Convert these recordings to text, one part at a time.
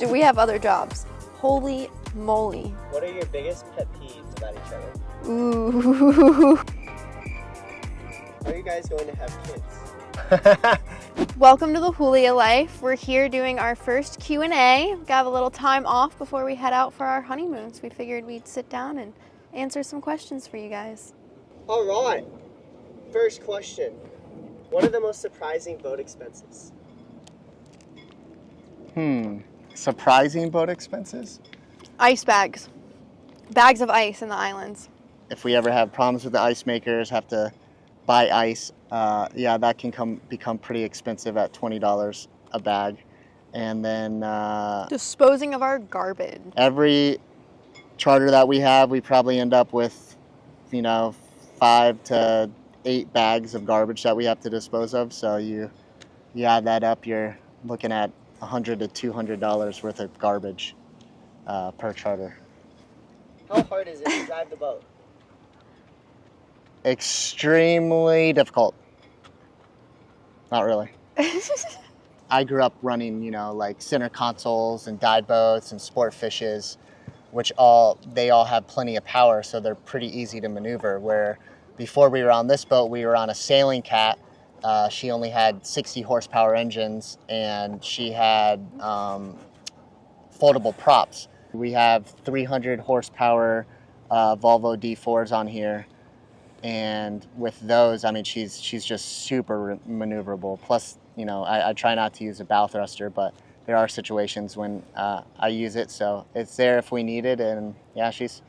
Do we have other jobs? Holy moly. What are your biggest pet peeves about each other? Ooh. Are you guys going to have kids? Welcome to the Julia Life. We're here doing our first Q&A. Got a little time off before we head out for our honeymoon, so we figured we'd sit down and answer some questions for you guys. All right. First question. What are the most surprising boat expenses? Surprising boat expenses? Ice bags. Bags of ice in the islands. If we ever have problems with the ice makers, have to buy ice, yeah, that can become pretty expensive at $20 a bag. And then Disposing of our garbage. every charter that we have, we probably end up with, 5 to 8 bags of garbage that we have to dispose of. So you add that up, you're looking at $100 to $200 worth of garbage per charter. How hard is it to drive the boat? Extremely difficult. Not really. I grew up running, like center consoles and dive boats and sport fishes, which they all have plenty of power, so they're pretty easy to maneuver. Where before we were on this boat, we were on a sailing cat. She only had 60 horsepower engines, and she had foldable props. We have 300 horsepower Volvo D4s on here, and with those, I mean, she's just super maneuverable. Plus, I try not to use a bow thruster, but there are situations when I use it, so it's there if we need it. And yeah, she's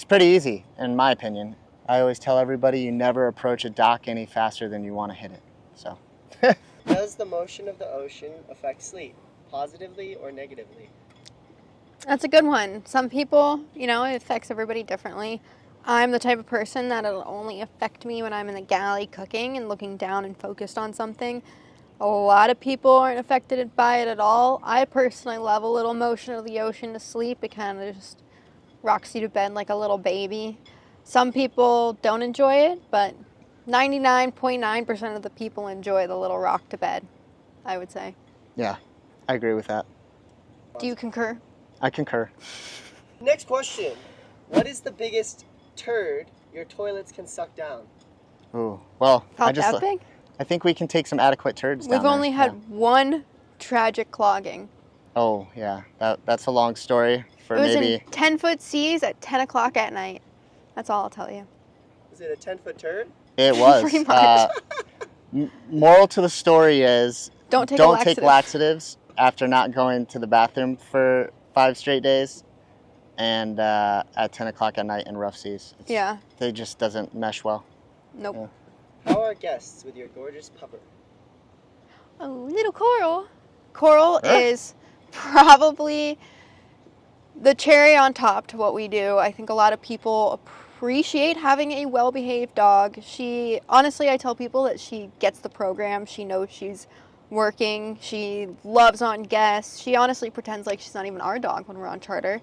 pretty easy, in my opinion. I always tell everybody you never approach a dock any faster than you want to hit it. So. Does the motion of the ocean affect sleep, positively or negatively? That's a good one. Some people, it affects everybody differently. I'm the type of person that it'll only affect me when I'm in the galley cooking and looking down and focused on something. A lot of people aren't affected by it at all. I personally love a little motion of the ocean to sleep. It kind of just rocks you to bed like a little baby. Some people don't enjoy it, but 99.9% of the people enjoy the little rock to bed, I would say. Yeah, I agree with that. Do you concur? I concur. Next question. What is the biggest turd your toilets can suck down? Ooh, well, Not that big? I think we can take some adequate turds down We've there. only had one tragic clogging. Oh, yeah. That's a long story for It was maybe... in 10-foot seas at 10 o'clock at night. That's all I'll tell you. Is it a 10-foot turd? It was. Pretty much. Moral to the story is Don't take laxatives after not going to the bathroom for 5 straight days and at 10 o'clock at night in rough seas. It just doesn't mesh well. Nope. Yeah. How are guests with your gorgeous pupper? Oh, little Coral. Coral is probably the cherry on top to what we do. I think a lot of people appreciate having a well-behaved dog. Honestly, I tell people that she gets the program. She knows she's working. She loves on guests. She honestly pretends like she's not even our dog when we're on charter.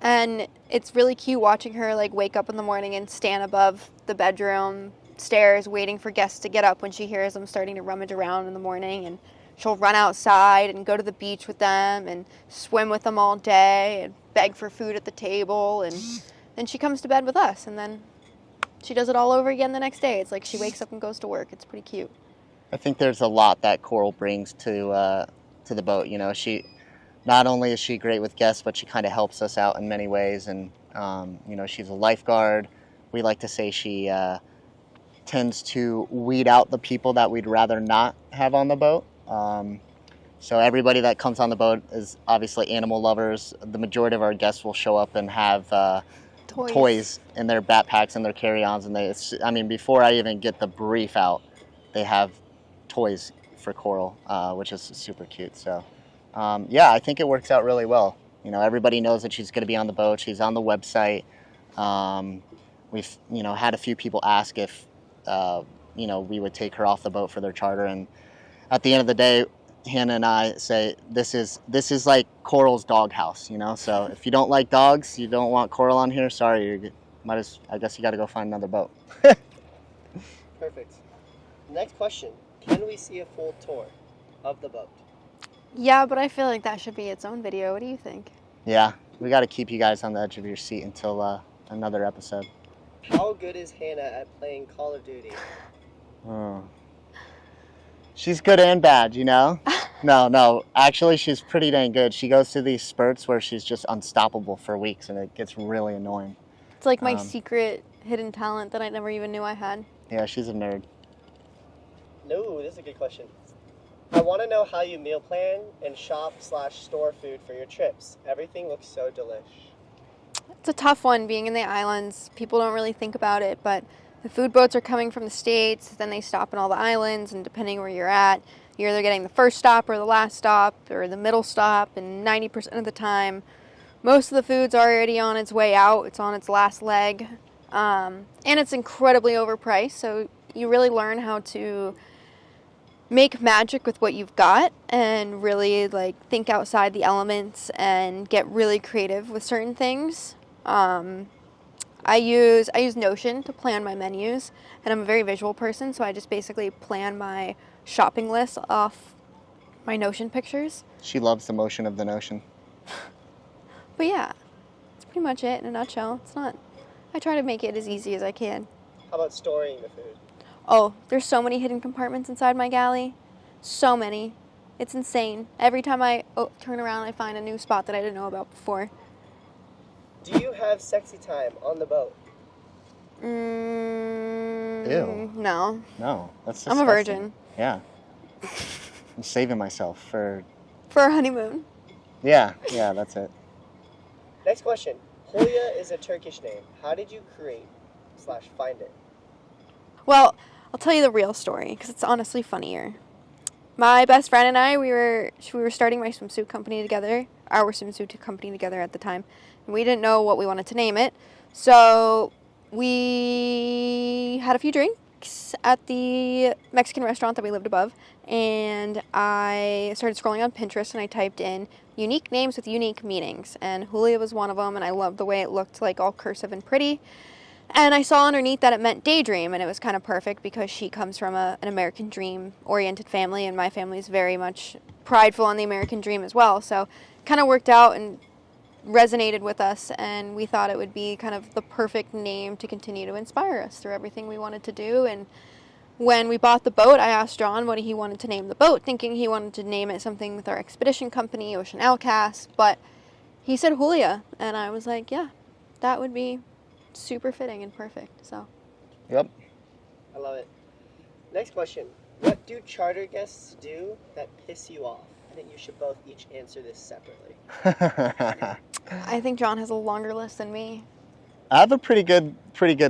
And it's really cute watching her wake up in the morning and stand above the bedroom stairs waiting for guests to get up when she hears them starting to rummage around in the morning. And she'll run outside and go to the beach with them and swim with them all day and beg for food at the table. And then she comes to bed with us, and then she does it all over again the next day. It's like she wakes up and goes to work. It's pretty cute. I think there's a lot that Coral brings to the boat. She not only is she great with guests, but she kind of helps us out in many ways. And she's a lifeguard. We like to say she tends to weed out the people that we'd rather not have on the boat. So everybody that comes on the boat is obviously animal lovers. The majority of our guests will show up and have toys in their backpacks and their carry-ons. And before I even get the brief out, they have toys for Coral, which is super cute. So, yeah, I think it works out really well. Everybody knows that she's going to be on the boat. She's on the website. We've, had a few people ask if, we would take her off the boat for their charter. And at the end of the day, Hannah and I say this is like Coral's doghouse, So if you don't like dogs, you don't want Coral on here. Sorry, I guess you got to go find another boat. Perfect. Next question. Can we see a full tour of the boat? Yeah, but I feel like that should be its own video. What do you think? Yeah, we got to keep you guys on the edge of your seat until another episode. How good is Hannah at playing Call of Duty? Oh. She's good and bad, you know? No, actually she's pretty dang good. She goes through these spurts where she's just unstoppable for weeks and it gets really annoying. It's like my secret hidden talent that I never even knew I had. Yeah, she's a nerd. No, this is a good question. I want to know how you meal plan and shop/store food for your trips. Everything looks so delish. It's a tough one being in the islands. People don't really think about it, but the food boats are coming from the States, then they stop in all the islands, and depending where you're at, you're either getting the first stop or the last stop or the middle stop, and 90% of the time, most of the food's already on its way out. It's on its last leg, and it's incredibly overpriced, so you really learn how to make magic with what you've got and really like think outside the elements and get really creative with certain things. I use Notion to plan my menus, and I'm a very visual person, so I just basically plan my shopping list off my Notion pictures. She loves the motion of the Notion. But yeah, that's pretty much it in a nutshell. I try to make it as easy as I can. How about storing the food? Oh, there's so many hidden compartments inside my galley. So many. It's insane. Every time I turn around, I find a new spot that I didn't know about before. Do you have sexy time on the boat? Ew. No. No, that's disgusting. I'm a virgin. Yeah. I'm saving myself for a honeymoon. Yeah, that's it. Next question. Julia is a Turkish name. How did you create/find it? Well, I'll tell you the real story because it's honestly funnier. My best friend and I, we were starting my swimsuit company together, our swimsuit company together at the time, and we didn't know what we wanted to name it. So we had a few drinks at the Mexican restaurant that we lived above, and I started scrolling on Pinterest and I typed in unique names with unique meanings, and Julia was one of them, and I loved the way it looked like all cursive and pretty. And I saw underneath that it meant daydream, and it was kind of perfect because she comes from an American dream-oriented family, and my family is very much prideful on the American dream as well. So it kind of worked out and resonated with us, and we thought it would be kind of the perfect name to continue to inspire us through everything we wanted to do. And when we bought the boat, I asked John what he wanted to name the boat, thinking he wanted to name it something with our expedition company, Ocean Outcast, but he said Julia, and I was like, yeah, that would be super fitting and perfect. So Yep. I love it. Next question. What do charter guests do that piss you off? I think you should both each answer this separately. I think John has a longer list than me. I have a pretty good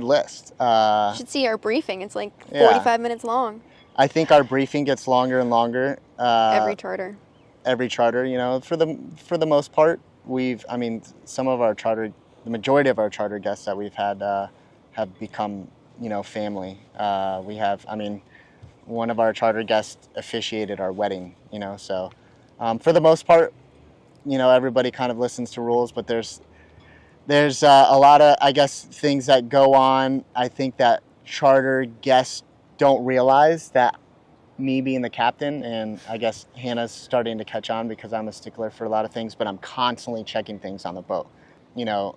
list. You should see our briefing. It's like 45 minutes long. I think our briefing gets longer and longer. Every charter. Every charter, you know, for the most part, some of our charter, the majority of our charter guests that we've had have become, you know, family. One of our charter guests officiated our wedding, you know, so for the most part, you know, everybody kind of listens to rules, but there's a lot of, I guess, things that go on. I think that charter guests don't realize that me being the captain, and I guess Hannah's starting to catch on because I'm a stickler for a lot of things, but I'm constantly checking things on the boat. You know,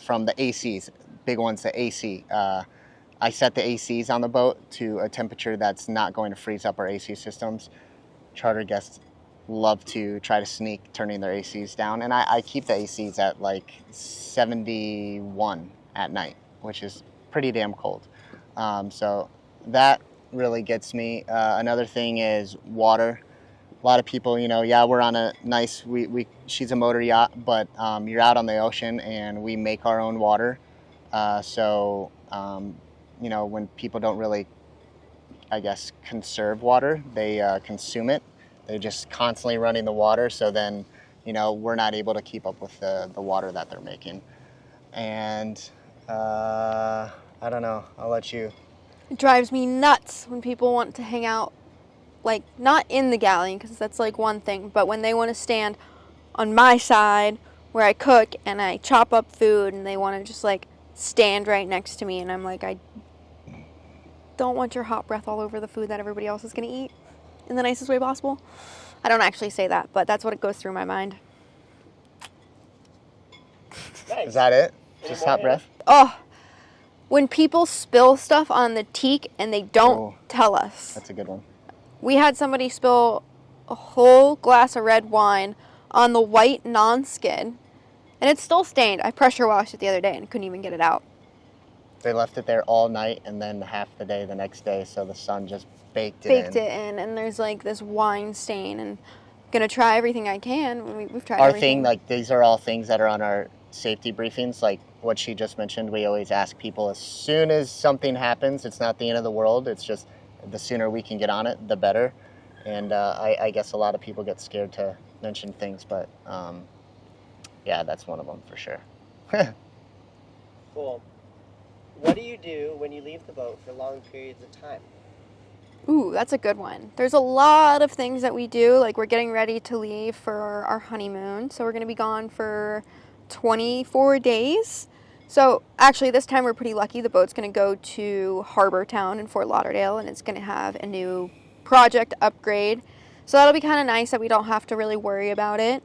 from the ACs, big ones, the AC. I set the ACs on the boat to a temperature that's not going to freeze up our AC systems. Charter guests love to try to sneak turning their ACs down, and I keep the ACs at like 71 at night, which is pretty damn cold. So that really gets me. Another thing is water. A lot of people, you know, we're on a nice, she's a motor yacht, but you're out on the ocean and we make our own water. You know, when people don't really, I guess, conserve water, they consume it. They're just constantly running the water, so then, you know, we're not able to keep up with the water that they're making. And I don't know, I'll let you. It drives me nuts when people want to hang out, like, not in the galley, because that's like one thing, but when they want to stand on my side where I cook and I chop up food, and they want to just like stand right next to me, and I'm like, I don't want your hot breath all over the food that everybody else is going to eat in the nicest way possible. I don't actually say that, but that's what it goes through my mind. Nice. Is that it? Any Just more, hot Hannah? breath? Oh, when people spill stuff on the teak and they don't Oh. tell us. That's a good one. We had somebody spill a whole glass of red wine on the white non-skin, and it's still stained. I pressure washed it the other day and couldn't even get it out. They left it there all night and then half the day the next day, so the sun just baked Baked it in, and there's like this wine stain, and I'm gonna try everything I can. We've tried Our everything. thing, like, these are all things that are on our safety briefings, like what she just mentioned. We always ask people, as soon as something happens, it's not the end of the world, it's just the sooner we can get on it, the better. And I guess a lot of people get scared to mention things, but yeah, that's one of them for sure. Cool. What do you do when you leave the boat for long periods of time? Ooh, that's a good one. There's a lot of things that we do. Like, we're getting ready to leave for our honeymoon, so we're going to be gone for 24 days. So actually, this time we're pretty lucky. The boat's going to go to Harbor Town in Fort Lauderdale, and it's going to have a new project upgrade. So that'll be kind of nice that we don't have to really worry about it.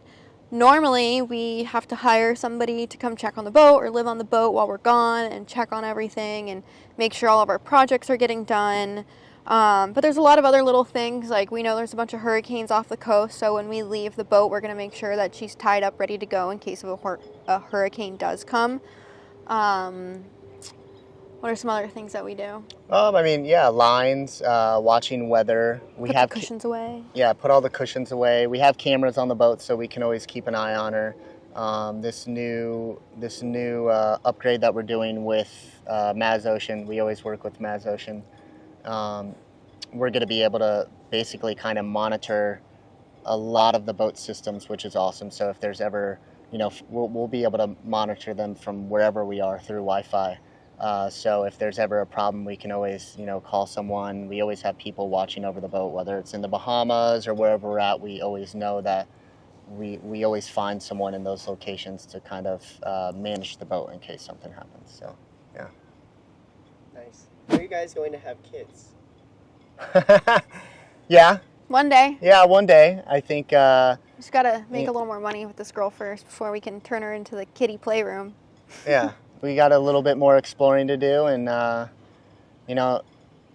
Normally, we have to hire somebody to come check on the boat or live on the boat while we're gone and check on everything and make sure all of our projects are getting done. But there's a lot of other little things, like we know there's a bunch of hurricanes off the coast, so when we leave the boat, we're going to make sure that she's tied up, ready to go in case of a hurricane does come. What are some other things that we do? I mean, yeah, lines, watching weather. We Put have the cushions away. Yeah, put all the cushions away. We have cameras on the boat, so we can always keep an eye on her. This new upgrade that we're doing with Maz Ocean, we always work with Maz Ocean. We're going to be able to basically kind of monitor a lot of the boat systems, which is awesome. So if there's ever, we'll be able to monitor them from wherever we are through Wi-Fi. So if there's ever a problem, we can always, call someone. We always have people watching over the boat, whether it's in the Bahamas or wherever we're at. We always know that we always find someone in those locations to kind of manage the boat in case something happens. So, yeah. Nice. Are you guys going to have kids? Yeah. One day. Yeah, one day. I think... Just got to make a little more money with this girl first before we can turn her into the kiddie playroom. Yeah. We got a little bit more exploring to do, and Hannah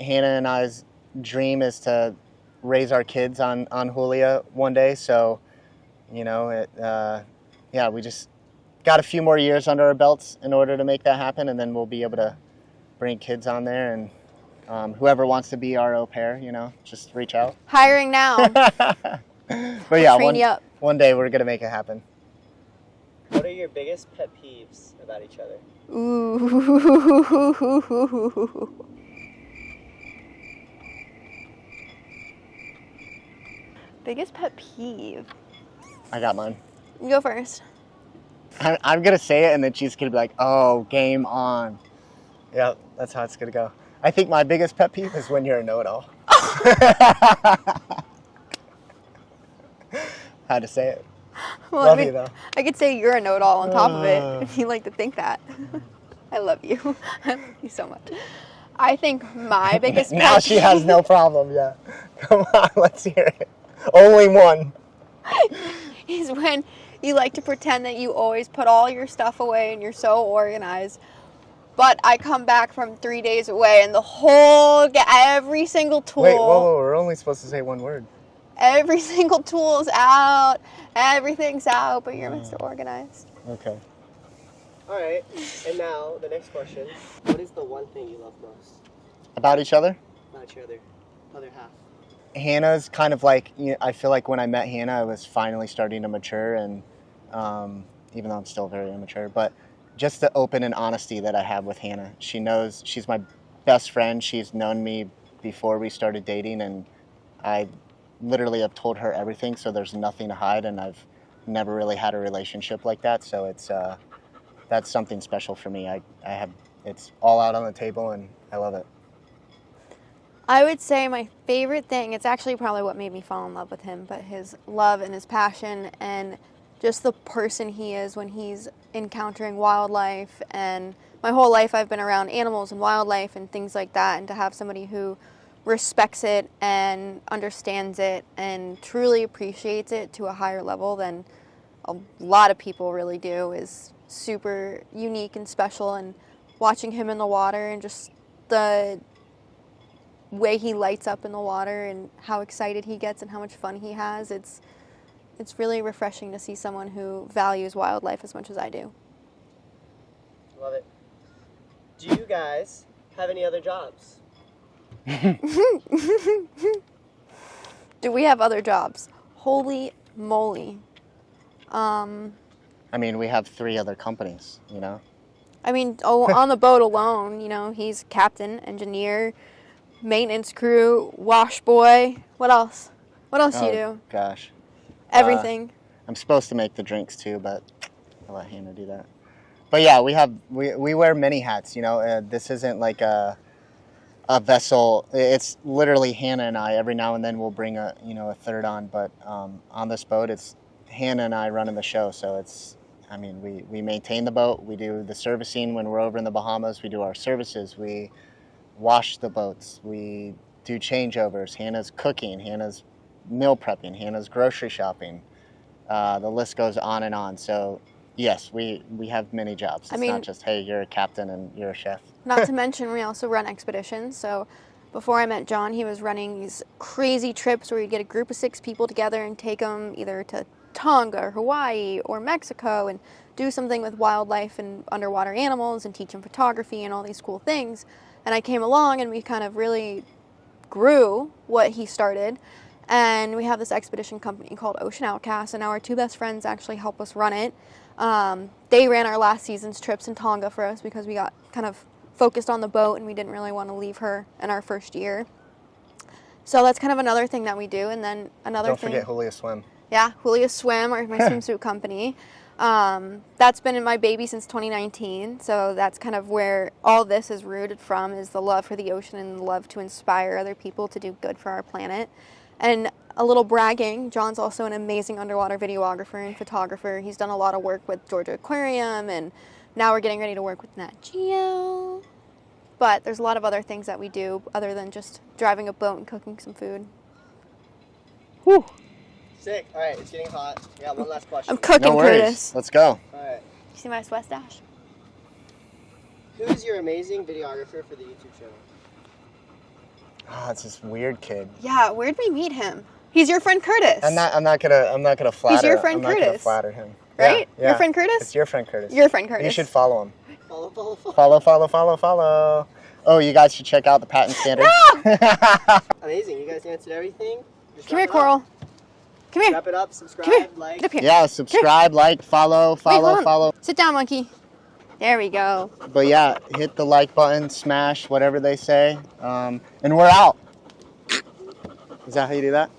and I's dream is to raise our kids on Julia one day. So, we just got a few more years under our belts in order to make that happen, and then we'll be able to bring kids on there. And whoever wants to be our au pair, just reach out. Hiring now. But yeah, Train you up. one day we're gonna make it happen. What are your biggest pet peeves about each other? Ooh. Biggest pet peeve. I got mine. You go first. I'm gonna say it, and then she's gonna be like, "Oh, game on." Yeah, that's how it's gonna go. I think my biggest pet peeve is when you're a know-it-all. Had to say it. Well, Love you though. I could say you're a know-it-all on top of it if you like to think that. I love you. I love you so much. I think my biggest pet Now she has no problem. Yeah, come on, let's hear it. Only one. is when you like to pretend that you always put all your stuff away and you're so organized. But I come back from 3 days away and every single tool. Wait, whoa, we're only supposed to say one word. Every single tool's out. Everything's out, but you're Mr. Organized. Okay. All right. And now the next question: what is the one thing you love most About each other? about your other half? Hannah's kind of like, I feel like when I met Hannah, I was finally starting to mature, and even though I'm still very immature, but just the open and honesty that I have with Hannah. She knows she's my best friend. She's known me before we started dating, and I literally have told her everything, so there's nothing to hide, and I've never really had a relationship like that, so it's that's something special for me. It's all out on the table, and I love it. I would say my favorite thing, it's actually probably what made me fall in love with him, but his love and his passion and just the person he is when he's encountering wildlife. And my whole life I've been around animals and wildlife and things like that, and to have somebody who respects it and understands it and truly appreciates it to a higher level than a lot of people really do is super unique and special. And watching him in the water and just the way he lights up in the water and how excited he gets and how much fun he has, it's really refreshing to see someone who values wildlife as much as I do. Love it. Do you guys have any other jobs? Do we have other jobs? Holy moly. I mean, we have 3 other companies, you know? I mean, on the boat alone, you know, he's captain, engineer, maintenance crew, wash boy. What else? What else do you do? Gosh. Everything. I'm supposed to make the drinks too, but I'll let Hannah do that. But yeah, we wear many hats, you know? This isn't like a vessel. It's literally Hannah and I. Every now and then we'll bring a third on, but on this boat, it's Hannah and I running the show. So it's, I mean, we maintain the boat. We do the servicing when we're over in the Bahamas. We do our services. We wash the boats. We do changeovers. Hannah's cooking. Hannah's meal prepping. Hannah's grocery shopping. The list goes on and on. So yes, we have many jobs. It's not just, hey, you're a captain and you're a chef. Not to mention, we also run expeditions. So before I met John, he was running these crazy trips where you get a group of 6 people together and take them either to Tonga or Hawaii or Mexico and do something with wildlife and underwater animals and teach them photography and all these cool things. And I came along and we kind of really grew what he started. And we have this expedition company called Ocean Outcast, and now our 2 best friends actually help us run it. They ran our last season's trips in Tonga for us because we got kind of focused on the boat and we didn't really want to leave her in our first year. So that's kind of another thing that we do. And then another Don't thing. forget Julia Swim. Yeah, Julia Swim, or my swimsuit company. That's been in my baby since 2019. So that's kind of where all this is rooted from, is the love for the ocean and the love to inspire other people to do good for our planet. And a little bragging, John's also an amazing underwater videographer and photographer. He's done a lot of work with Georgia Aquarium, and now we're getting ready to work with Nat Geo. But there's a lot of other things that we do other than just driving a boat and cooking some food. Whew. Sick. All right, it's getting hot. We got one last question. I'm cooking, No worries. Curtis. Let's go. All right. You see my sweat stash? Who's your amazing videographer for the YouTube channel? It's this weird kid. Yeah, where'd we meet him? He's your friend Curtis. I'm not gonna flatter. He's your friend I'm not gonna Curtis. flatter him. Right? Yeah, Your friend Curtis? It's your friend Curtis. Your friend Curtis. You should follow him. Follow. Oh, you guys should check out the patent standards. Amazing. You guys answered everything. Just Come here, wrap it up. Coral. Come here. Wrap it up. Subscribe. Come here. Like. Get up here. Yeah, subscribe, like, follow. Wait, hold on. Follow. Sit down, monkey. There we go. But yeah, hit the like button, smash, whatever they say. And we're out. Is that how you do that?